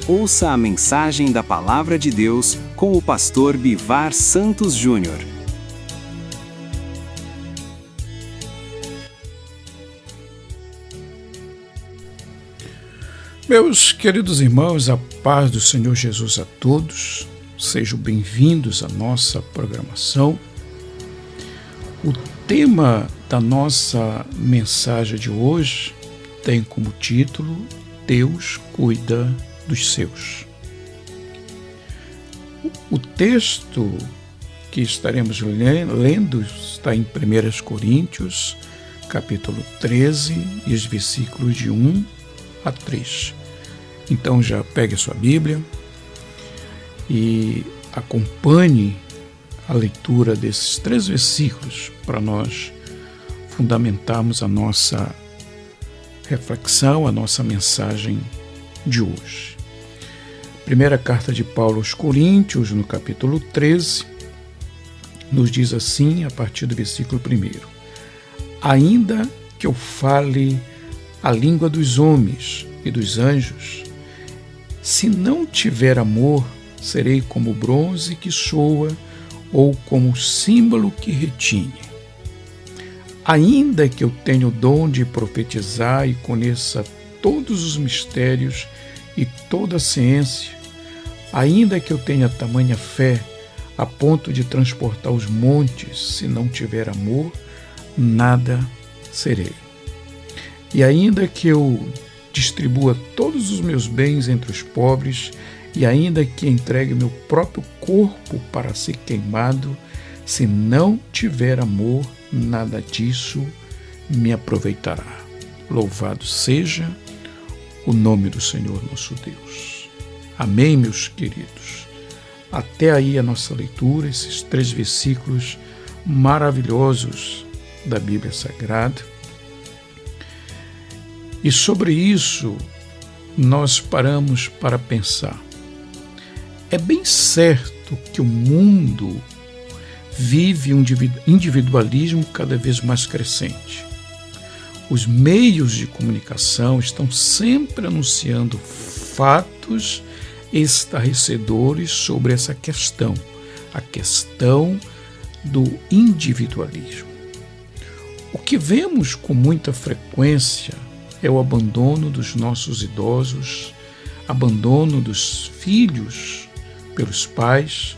ouça a mensagem da Palavra de Deus com o pastor Bivar Santos Júnior. Meus queridos irmãos, a paz do Senhor Jesus a todos, sejam bem-vindos à nossa programação. O tema da nossa mensagem de hoje tem como título Deus cuida dos seus. O texto que estaremos lendo está em 1 Coríntios, capítulo 13, e os versículos de 1 a 3. Então já pegue a sua Bíblia e acompanhe a leitura desses 3 versículos para nós fundamentarmos a nossa reflexão, a nossa mensagem de hoje. Primeira carta de Paulo aos Coríntios, no capítulo 13, nos diz assim, a partir do versículo 1: Ainda que eu fale a língua dos homens e dos anjos, se não tiver amor, serei como bronze que soa ou como símbolo que retine. Ainda que eu tenha o dom de profetizar e conheça todos os mistérios e toda a ciência, ainda que eu tenha tamanha fé a ponto de transportar os montes, se não tiver amor, nada serei. E ainda que eu distribua todos os meus bens entre os pobres, e ainda que entregue meu próprio corpo para ser queimado, se não tiver amor, nada disso me aproveitará. Louvado seja o nome do Senhor nosso Deus. Amém, meus queridos. Até aí a nossa leitura, esses 3 versículos maravilhosos da Bíblia Sagrada. E sobre isso nós paramos para pensar. É bem certo que o mundo vive um individualismo cada vez mais crescente. Os meios de comunicação estão sempre anunciando fatos estarrecedores sobre essa questão, a questão do individualismo. O que vemos com muita frequência é o abandono dos nossos idosos, abandono dos filhos pelos pais,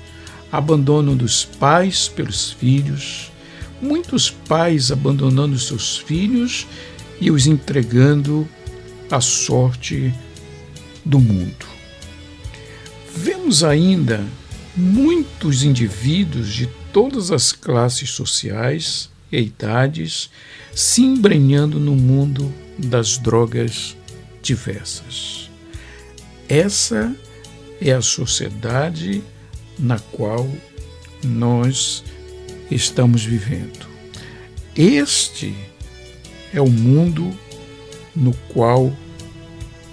abandono dos pais pelos filhos, muitos pais abandonando seus filhos e os entregando à sorte do mundo. Vemos ainda muitos indivíduos de todas as classes sociais e idades se embrenhando no mundo das drogas diversas. Essa é a sociedade na qual nós estamos vivendo. Este é o mundo no qual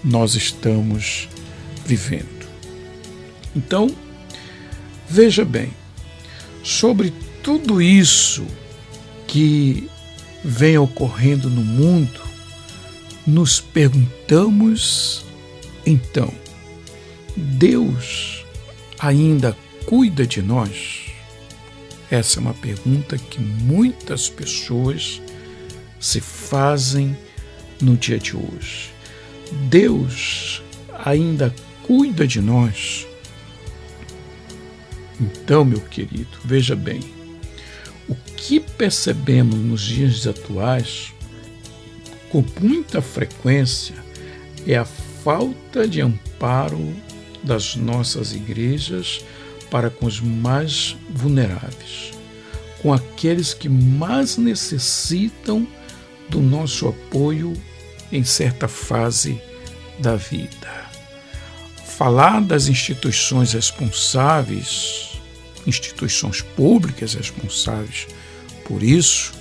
nós estamos vivendo. Então, veja bem, sobre tudo isso que vem ocorrendo no mundo, nos perguntamos, então, Deus ainda cuida de nós? Essa é uma pergunta que muitas pessoas se fazem no dia de hoje. Deus ainda cuida de nós? Então, meu querido, veja bem, o que percebemos nos dias atuais, com muita frequência, é a falta de amparo das nossas igrejas para com os mais vulneráveis, com aqueles que mais necessitam do nosso apoio em certa fase da vida. Falar das instituições responsáveis, instituições públicas responsáveis por isso,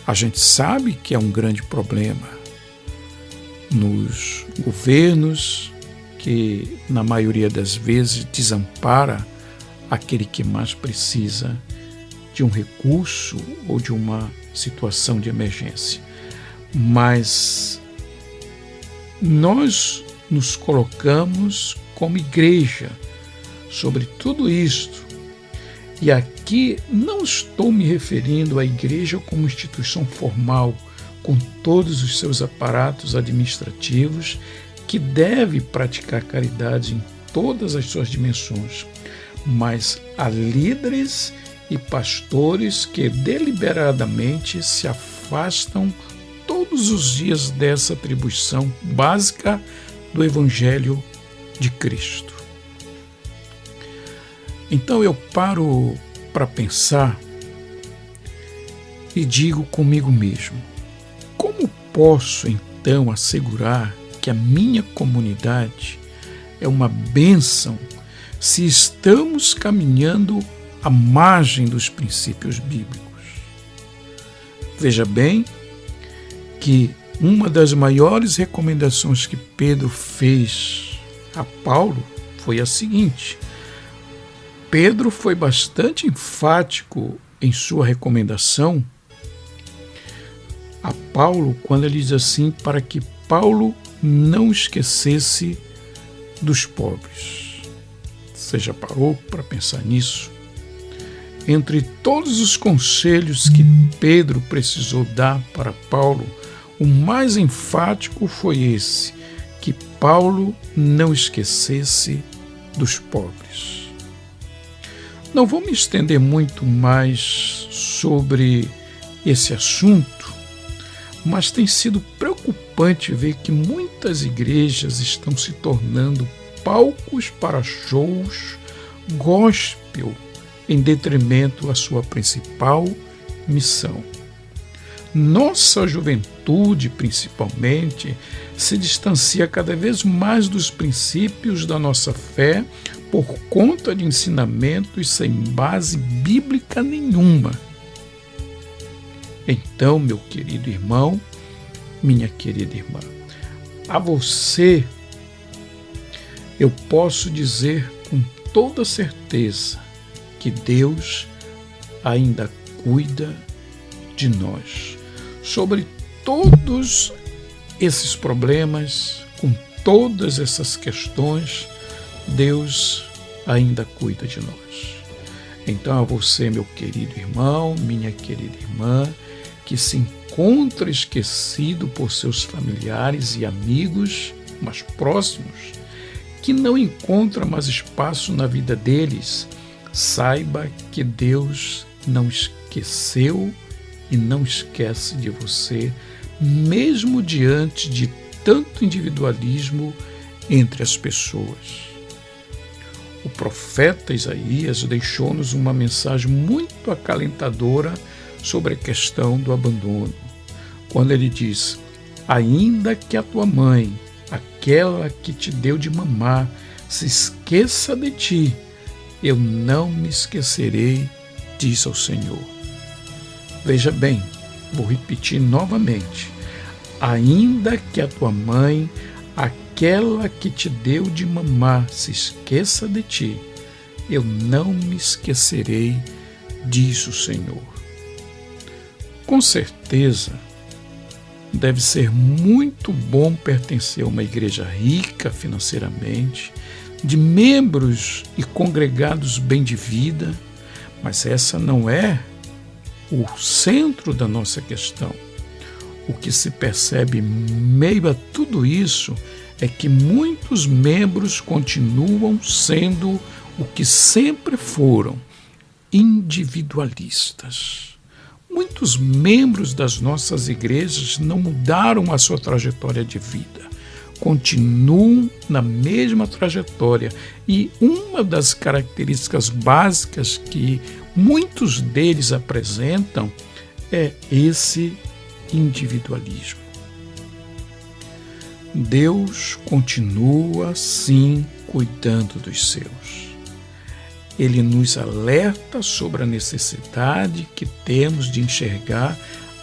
a gente sabe que é um grande problema nos governos, que na maioria das vezes desampara aquele que mais precisa de um recurso ou de uma situação de emergência. Mas nós nos colocamos como igreja sobre tudo isto. E aqui não estou me referindo à igreja como instituição formal, com todos os seus aparatos administrativos, que deve praticar caridade em todas as suas dimensões, mas a líderes e pastores que deliberadamente se afastam todos os dias dessa atribuição básica do Evangelho de Cristo. Então eu paro para pensar e digo comigo mesmo: como posso então assegurar que a minha comunidade é uma bênção se estamos caminhando à margem dos princípios bíblicos? Veja bem que uma das maiores recomendações que Pedro fez a Paulo foi a seguinte. Pedro foi bastante enfático em sua recomendação a Paulo quando ele diz assim, para que Paulo não esquecesse dos pobres. Você já parou para pensar nisso? Entre todos os conselhos que Pedro precisou dar para Paulo, o mais enfático foi esse, que Paulo não esquecesse dos pobres. Não vou me estender muito mais sobre esse assunto, mas tem sido preocupante ver que muitas igrejas estão se tornando palcos para shows gospel em detrimento à sua principal missão. Nossa juventude, principalmente, se distancia cada vez mais dos princípios da nossa fé por conta de ensinamentos sem base bíblica nenhuma. Então, meu querido irmão, minha querida irmã, a você eu posso dizer com toda certeza que Deus ainda cuida de nós. Sobre todos esses problemas, com todas essas questões, Deus ainda cuida de nós. Então a você, meu querido irmão, minha querida irmã, que se encontra esquecido por seus familiares e amigos mais próximos, que não encontra mais espaço na vida deles, saiba que Deus não esqueceu e não esquece de você, mesmo diante de tanto individualismo entre as pessoas. O profeta Isaías deixou-nos uma mensagem muito acalentadora sobre a questão do abandono, quando ele diz: ainda que a tua mãe, aquela que te deu de mamar, se esqueça de ti, eu não me esquecerei, diz ao Senhor. Veja bem, vou repetir novamente: ainda que a tua mãe, aquela que te deu de mamar, se esqueça de ti, eu não me esquecerei, diz o Senhor. Com certeza, deve ser muito bom pertencer a uma igreja rica financeiramente, de membros e congregados bem de vida, mas essa não é o centro da nossa questão. O que se percebe em meio a tudo isso é que muitos membros continuam sendo o que sempre foram, individualistas. Muitos membros das nossas igrejas não mudaram a sua trajetória de vida, continuam na mesma trajetória, e uma das características básicas que muitos deles apresentam é esse individualismo. Deus continua, sim, cuidando dos seus. Ele nos alerta sobre a necessidade que temos de enxergar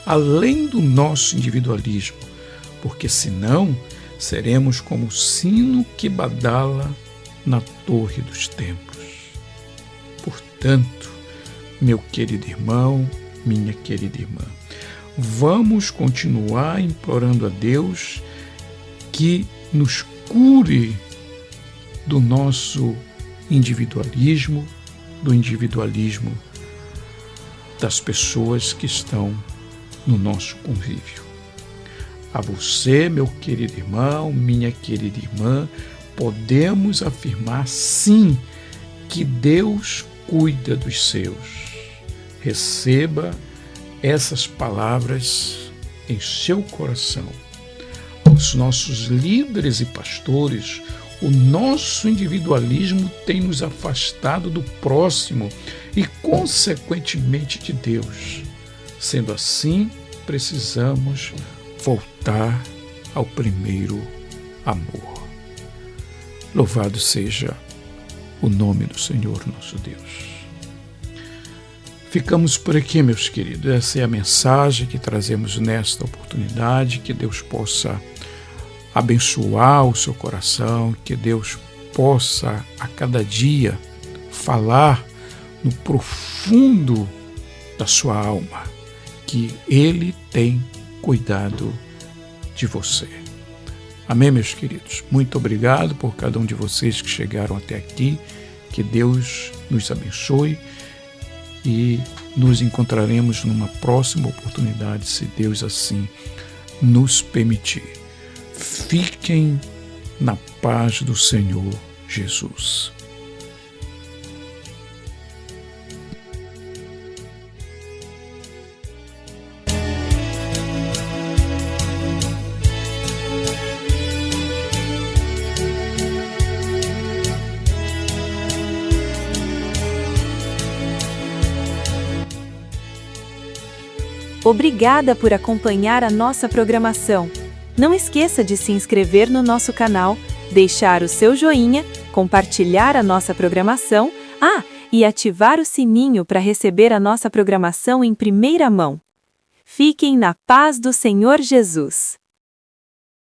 além do nosso individualismo, porque senão seremos como o sino que badala na torre dos templos. Portanto, meu querido irmão, minha querida irmã, vamos continuar implorando a Deus que nos cure do nosso individualismo, do individualismo das pessoas que estão no nosso convívio. A você, meu querido irmão, minha querida irmã, podemos afirmar sim que Deus cuida dos seus. Receba essas palavras em seu coração. Aos nossos líderes e pastores, o nosso individualismo tem nos afastado do próximo e, consequentemente, de Deus. Sendo assim, precisamos voltar ao primeiro amor. Louvado seja o nome do Senhor nosso Deus. Ficamos por aqui, meus queridos. Essa é a mensagem que trazemos nesta oportunidade. Que Deus possa abençoar o seu coração, que Deus possa a cada dia falar no profundo da sua alma, que Ele tem cuidado de você. Amém, meus queridos? Muito obrigado por cada um de vocês que chegaram até aqui. Que Deus nos abençoe e nos encontraremos numa próxima oportunidade, se Deus assim nos permitir. Fiquem na paz do Senhor Jesus. Obrigada por acompanhar a nossa programação. Não esqueça de se inscrever no nosso canal, deixar o seu joinha, compartilhar a nossa programação, e ativar o sininho para receber a nossa programação em primeira mão. Fiquem na paz do Senhor Jesus.